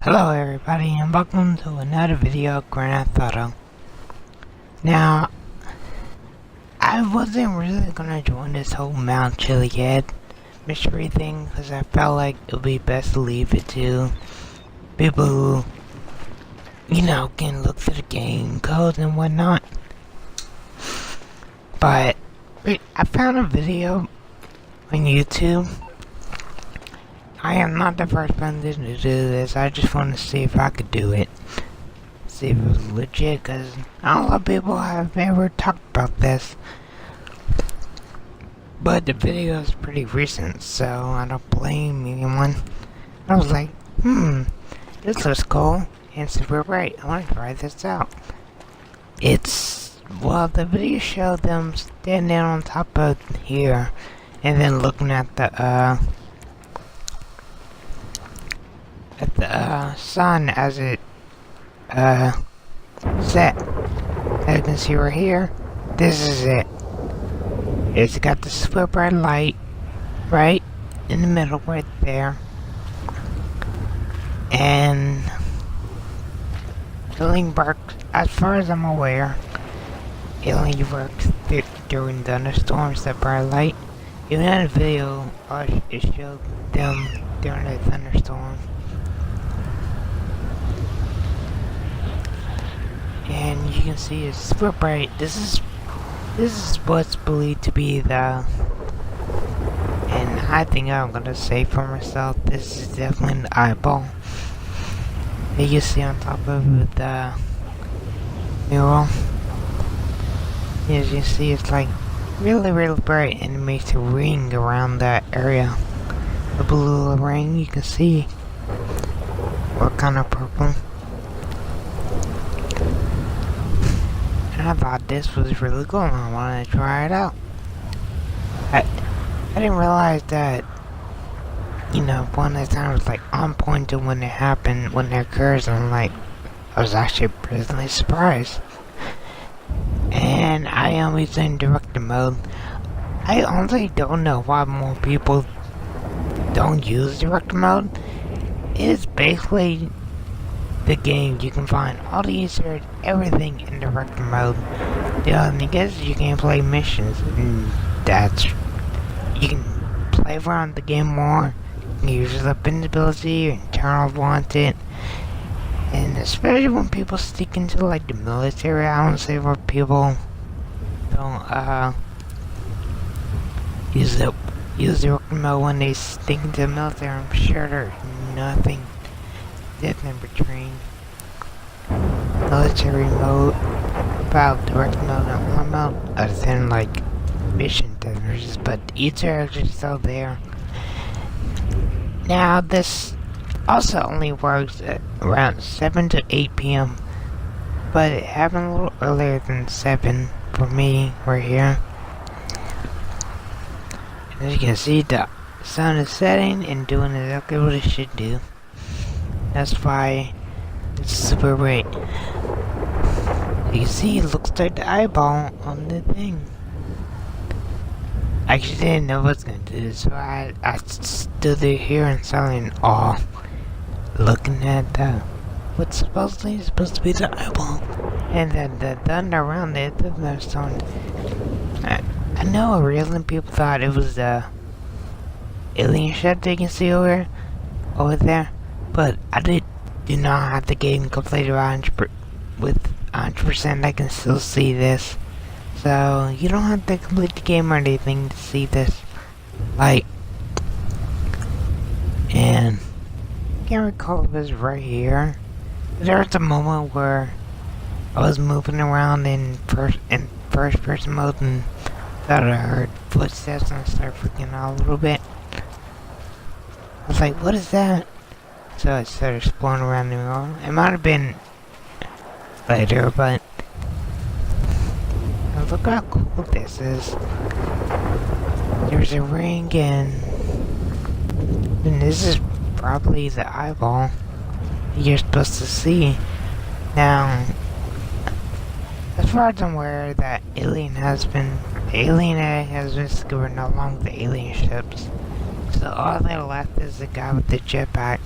Hello everybody and welcome to another video of Grand Theft Auto. Now, I wasn't really gonna join this whole Mount Chiliad mystery thing because I felt like it would be best to leave it to people who, can look through the game codes and whatnot. But I found a video on YouTube. I am not the first person to do this. I just want to see if I could do it. See if it was legit, because not a lot of people have ever talked about this. But the video is pretty recent, so I don't blame anyone. I was like, this looks cool. And super right. I want to try this out. The video showed them standing on top of here, and then looking at the sun as it set. As you can see right here, this is it. It's got the super bright light right in the middle right there, and it only works, as far as I'm aware, it only works during thunderstorms, that bright light. Even in the video, it showed them during a thunderstorm. And you can see it's super bright. This is what's believed to be the, and I think I'm gonna say for myself, this is definitely the eyeball that you see on top of the mural. As you see, it's like really bright, and it makes a ring around that area. The blue ring you can see, or kind of purple. I thought this was really cool and I wanted to try it out. I didn't realize that, one of the times was like on point to when it happened, when it occurs, and I was actually pleasantly surprised. And I am using director mode. I honestly don't know why more people don't use director mode. It's basically the game. You can find all the Easter eggs, everything in director mode. The only thing is you can play missions, and you can play around the game more. You can use your invincibility and turn off wanted. And especially when people stick into the military, I don't say where people don't use the director mode when they stick into the military. I'm sure there's nothing different between military mode about direct mode and one mode other than mission differences, but Easter eggs are still there. Now this also only works at around 7 to 8 p.m. but it happened a little earlier than 7 for me right here. And as you can see, the sun is setting and doing exactly what it should do. That's why it's super bright. You can see it looks like the eyeball on the thing. I actually didn't know what's gonna do this, so I stood there here in silent awe, looking at what's supposedly supposed to be the eyeball, and then the thunder around it, the thunderstorm. I know originally people thought it was the alien ship they can see over there. But I do not have the game completed with 100%. I can still see this. So, you don't have to complete the game or anything to see this. And I can't recall if it was right here. There was a moment where I was moving around in first person mode and thought I heard footsteps and I started freaking out a little bit. I was like, what is that? So I started exploring around the world. It might have been later, but look how cool this is. There's a ring, and this is probably the eyeball you're supposed to see. Now, as far as I'm aware, that alien egg has been discovered no longer the alien ships. So all that left is the guy with the jetpack.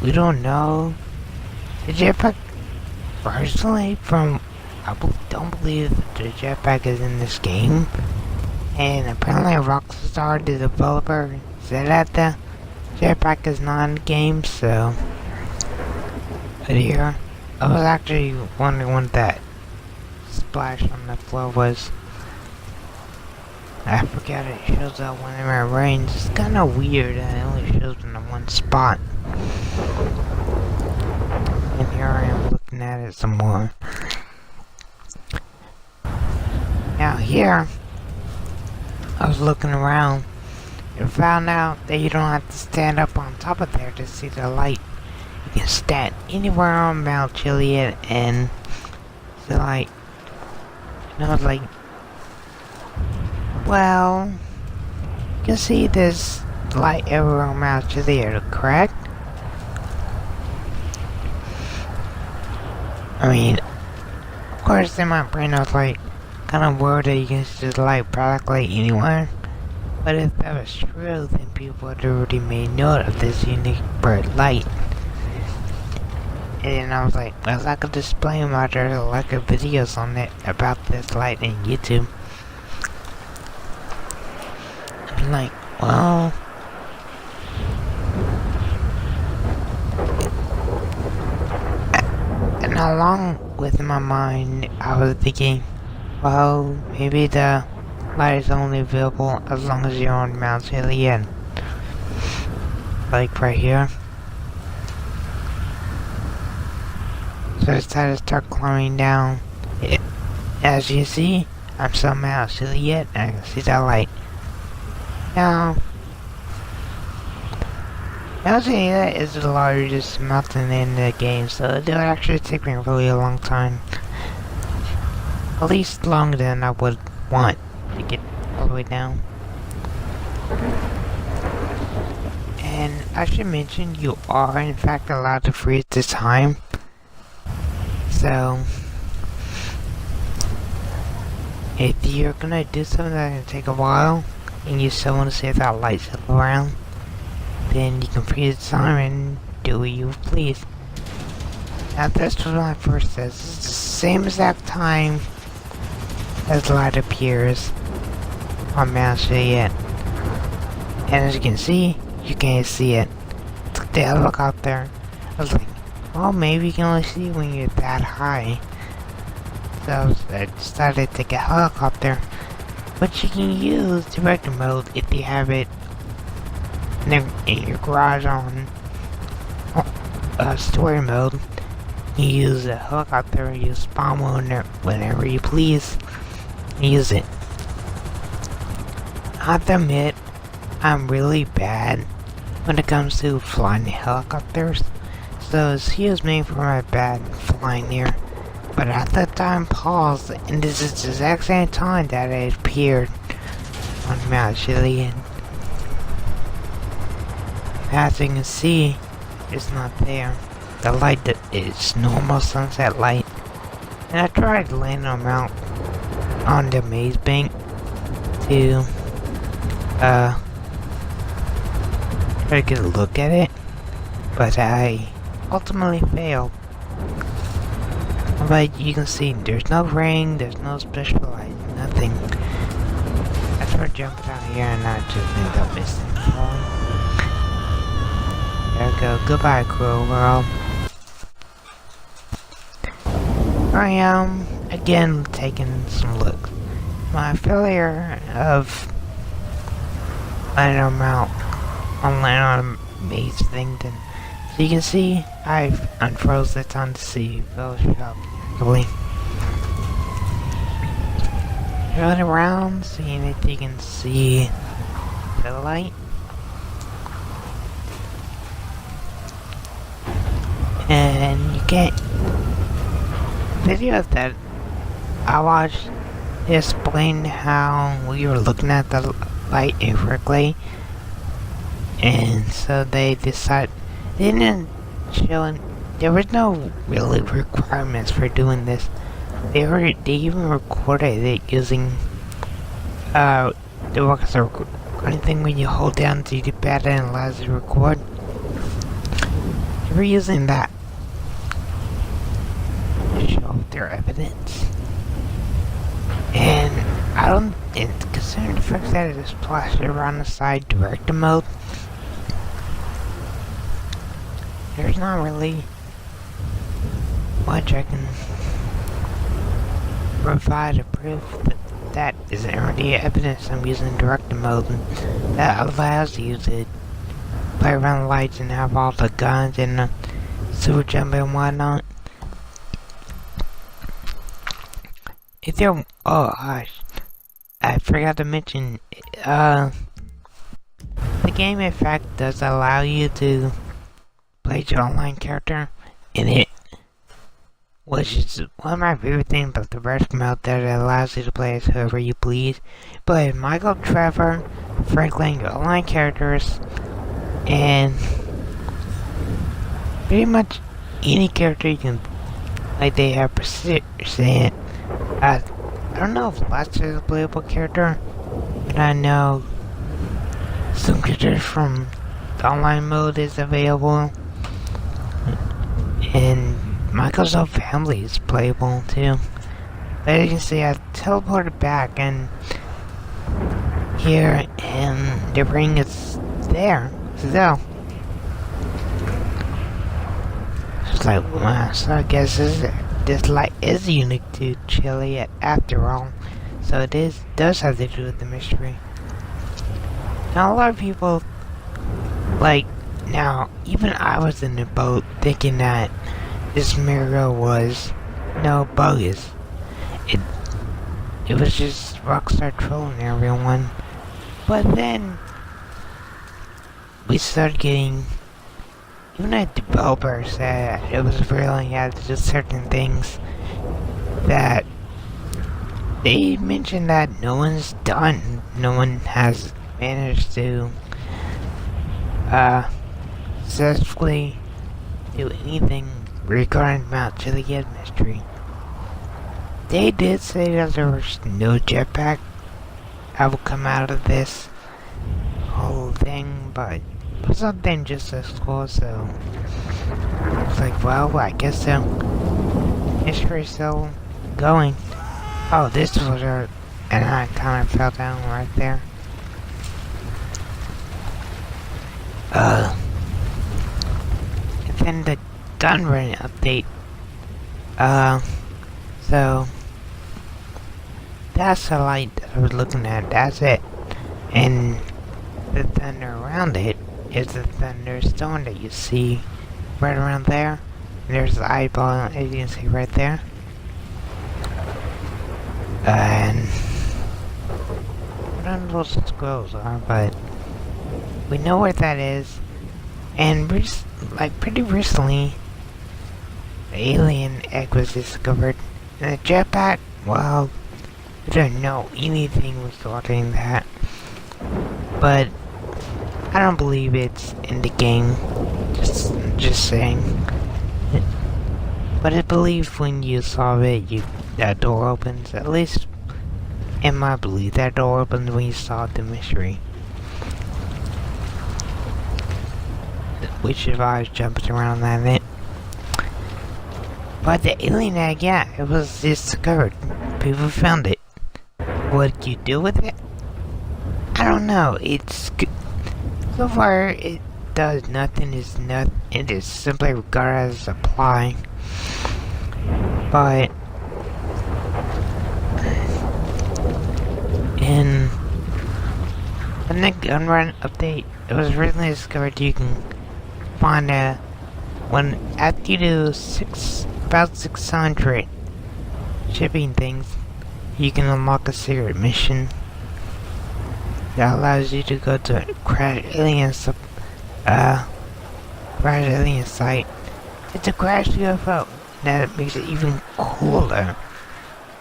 we don't know the jetpack personally. Don't believe the jetpack is in this game, and apparently Rockstar, the developer, said that the jetpack is not in the game. So, but here, I was actually wondering what that splash on the floor was. I forgot it shows up whenever it rains. It's kind of weird that it only shows in the one spot. And here I am looking at it some more. Now here, I was looking around and found out that you don't have to stand up on top of there to see the light. You can stand anywhere on Mount Chiliad and see light. And I was like, well, you can see this light everywhere on Mount Chiliad, correct? I mean, of course in my brain I was like, kind of worried that you can see the light practically anywhere. But if that was true, then people had already made note of this unique bright light. And I was like, well, I could display my like videos on it about this light in YouTube. I'm like, well, and along with my mind, I was thinking, well, maybe the light is only available as long as you're on Mount Chiliad. Like right here. So I decided to start climbing down. As you see, I'm still Mount Chiliad and I can see that light. Now, Mount Chiliad is the largest mountain in the game, so it would actually take me a really long time. At least longer than I would want to get all the way down. And I should mention, you are in fact allowed to freeze this time. So, if you're gonna do something that's gonna take a while, and you still want to see if that light's still around, then you can freeze the time and do what you please. Now this was my first test. This is the same exact time as the light appears on Mount Chiliad. And as you can see, you can't see it. It's like the helicopter. I was like, well, maybe you can only see when you're that high. So I decided to take a helicopter. But you can use director mode if you have it in your garage on story mode. You use a helicopter, use spawn mode whenever you please. Use it. I have to admit, I'm really bad when it comes to flying helicopters. So excuse me for my bad flying here. But at that time paused, and this is the exact same time that it appeared on Mount Chiliad. As you can see, it's not there. The light is normal sunset light. And I tried landing on the maze bank to try to get a look at it, but I ultimately failed. But you can see there's no ring, there's no special light, nothing. I tried jumping out here and I just ended up missing. There we go. Goodbye, cruel world. I am again taking some looks. My failure of landing on maze thing. Then, so you can see I've unfroze it on the sea. Photoshop. Running around, seeing if you can see the light. And you can't. Videos that I watched explained how we were looking at the light incorrectly, and so they decided they didn't show. There was no really requirements for doing this. They even recorded it using the recording thing when you hold down the D-pad and it allows you to record. They were using that to show their evidence. And I don't, and considering the fact that it is plastered around the side director mode, there's not really much I can provide a proof that isn't already evidence I'm using director mode, and that allows you to play around the lights and have all the guns and the super jump and whatnot. If you're, oh gosh, I forgot to mention, the game in fact does allow you to play your online character in it, which is one of my favorite things about the rest mode, that it allows you to play as whoever you please. Play Michael, Trevor, Franklin, your online characters, and pretty much any character you can, like they have percent. I don't know if Lester is a playable character, but I know some characters from the online mode is available, and Michael's whole family is playable too. But as you can see, I teleported back, and here, and the ring is there. So it's like, wow, so I guess this light is unique to Chiliad after all. So it does have to do with the mystery. Now a lot of people, like, now even I was in the boat thinking that this mirror was no bogus. It was just Rockstar trolling everyone. But then we started getting, even a developer said it was real, he had to do certain things that they mentioned that no one's done. No one has managed to successfully do anything regarding Mount Chiliad mystery. They did say that there was no jetpack that will come out of this whole thing, but something just as cool, so it's like, well, I guess the mystery's still going. Oh, this was our, and I kind of fell down right there. And then the gun running update. So that's the light that I was looking at. That's it. And the thunder around it is the thunderstorm that you see right around there. And there's the eyeball, as you can see right there. And I don't know what those squirrels are, but we know where that is. And pretty recently, the alien egg was discovered. And the jetpack, well, I don't know anything regarding that. But I don't believe it's in the game. Just saying. But I believe when you solve it, that door opens. At least in my belief, that door opens when you solve the mystery. We survived jumping around that event. But the alien egg, yeah, it was discovered. People found it. What you do with it? I don't know. It's so far it does nothing. It is simply regarded as a supply. But in the gun run update, it was recently discovered you can find when after you do about 600 shipping things, you can unlock a secret mission that allows you to go to a crashed alien site. It's a crashed UFO that makes it even cooler.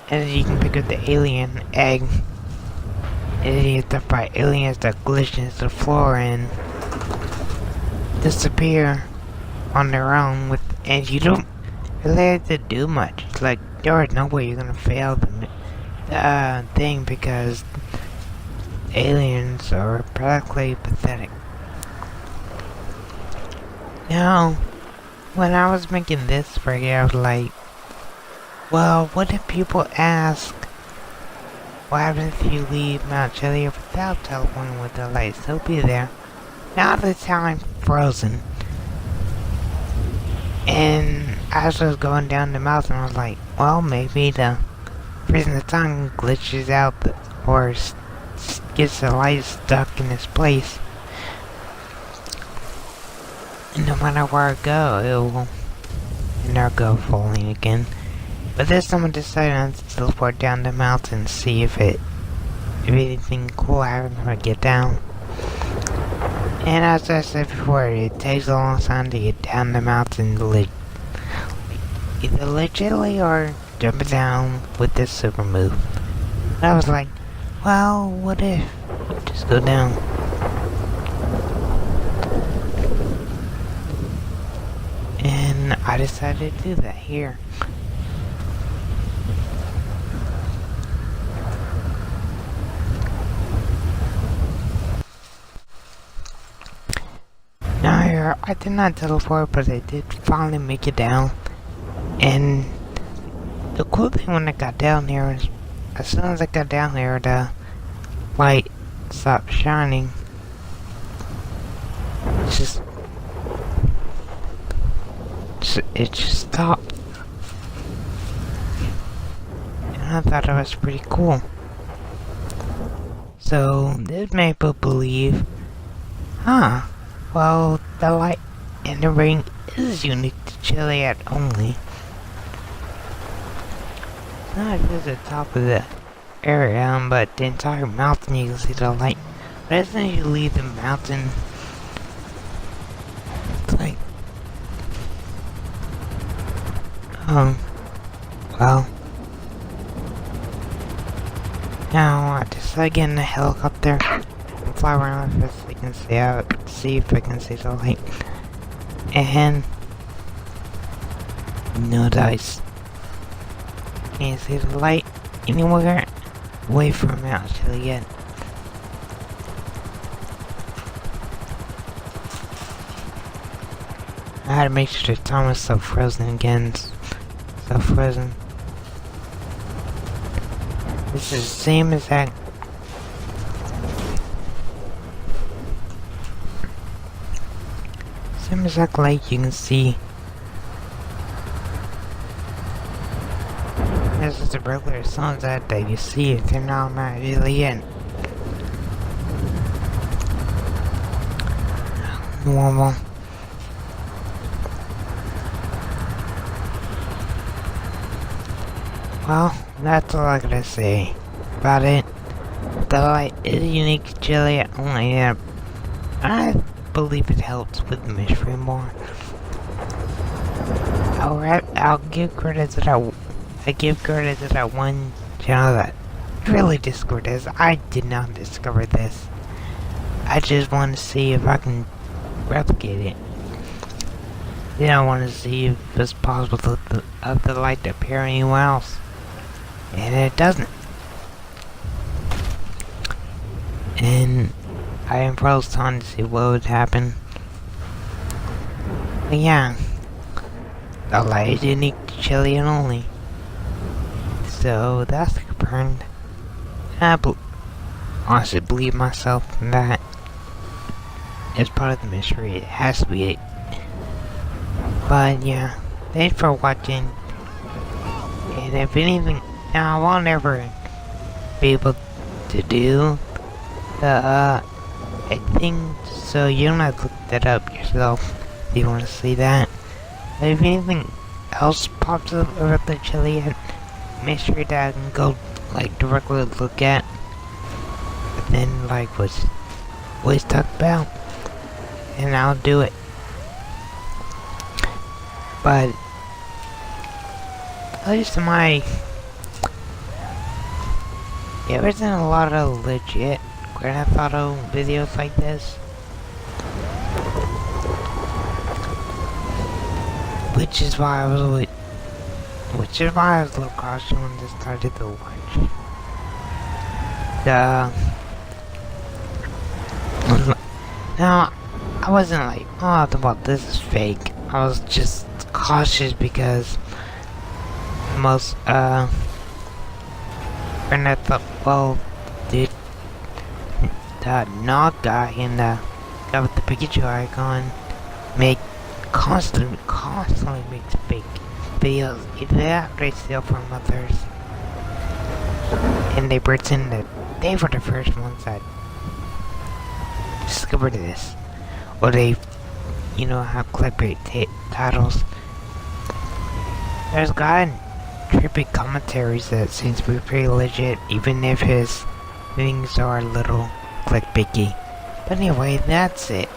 And you can pick up the alien egg. And you have to fight aliens that glitch into the floor and disappear on their own, and you don't really have to do much. It's like there is no way you're gonna fail the thing, because aliens are practically pathetic. Now, when I was making this video, I was like, well, what if people ask, what happens if you leave Mount Chiliad without teleporting with the lights? They'll be there. Now the time frozen. And as I was going down the mountain, I was like, well, maybe the freezing the time glitches out or gets the light stuck in its place. And no matter where I go, it will never go falling again. But this time I decided to teleport down the mountain, see if anything cool happens when I get down. And as I said before, it takes a long time to get down the mountain, either legitimately or jumping down with this super move. And I was like, well, what if? Just go down. And I decided to do that here. Now here, I did not teleport, but I did finally make it down. And the cool thing when I got down here is, as soon as I got down there, the light stopped shining. It just stopped. And I thought it was pretty cool. So this made people believe, well, the light in the ring is unique to Chiliad only. Not just the top of the area, but the entire mountain you can see the light. But as soon as you leave the mountain, it's like, well. Now I decided to get in a helicopter and fly around as best I can see if I can see the light. And no dice. Can't see the light anywhere away from Mount Chiliad. I had to make sure the time was so frozen again. So frozen. This is the same exact. Same exact light you can see. This is the regular sunset that you see if you're not Mount Chiliad. Normal. Well, that's all I gotta say about it. The light is unique to Chiliad only, and I believe it helps with the mystery more. I'll give credit to that one channel that really discovered this. I did not discover this. I just want to see if I can replicate it. Then I want to see if it's possible of the light to appear anywhere else. And it doesn't. And I am froze on to see what would happen. But yeah, the light is unique to Chiliad only. So that's confirmed. I honestly believe myself that it's part of the mystery. It has to be it. But yeah, thanks for watching. And if anything, now I won't ever be able to do the thing, so you don't have to look that up yourself if you want to see that. But if anything else pops up about the Chiliad mystery that I can go like directly look at, but then like what's always talked about, and I'll do it. But at least in my there isn't a lot of legit Grand Theft Auto videos like this, which is why I was a little cautious when I started to watch. Now I wasn't like, oh, this is fake. I was just cautious because most, and I thought, well, did the Nog guy and the guy with the Pikachu icon make constantly makes fake videos either after they steal from others and they pretend that they were the first ones that discovered this, or they, have clickbait titles. There's gotten trippy commentaries that seems to be pretty legit, even if his things are a little clickbaity. But anyway, that's it.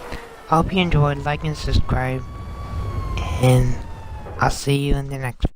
I hope you enjoyed. Like and subscribe, and I'll see you in the next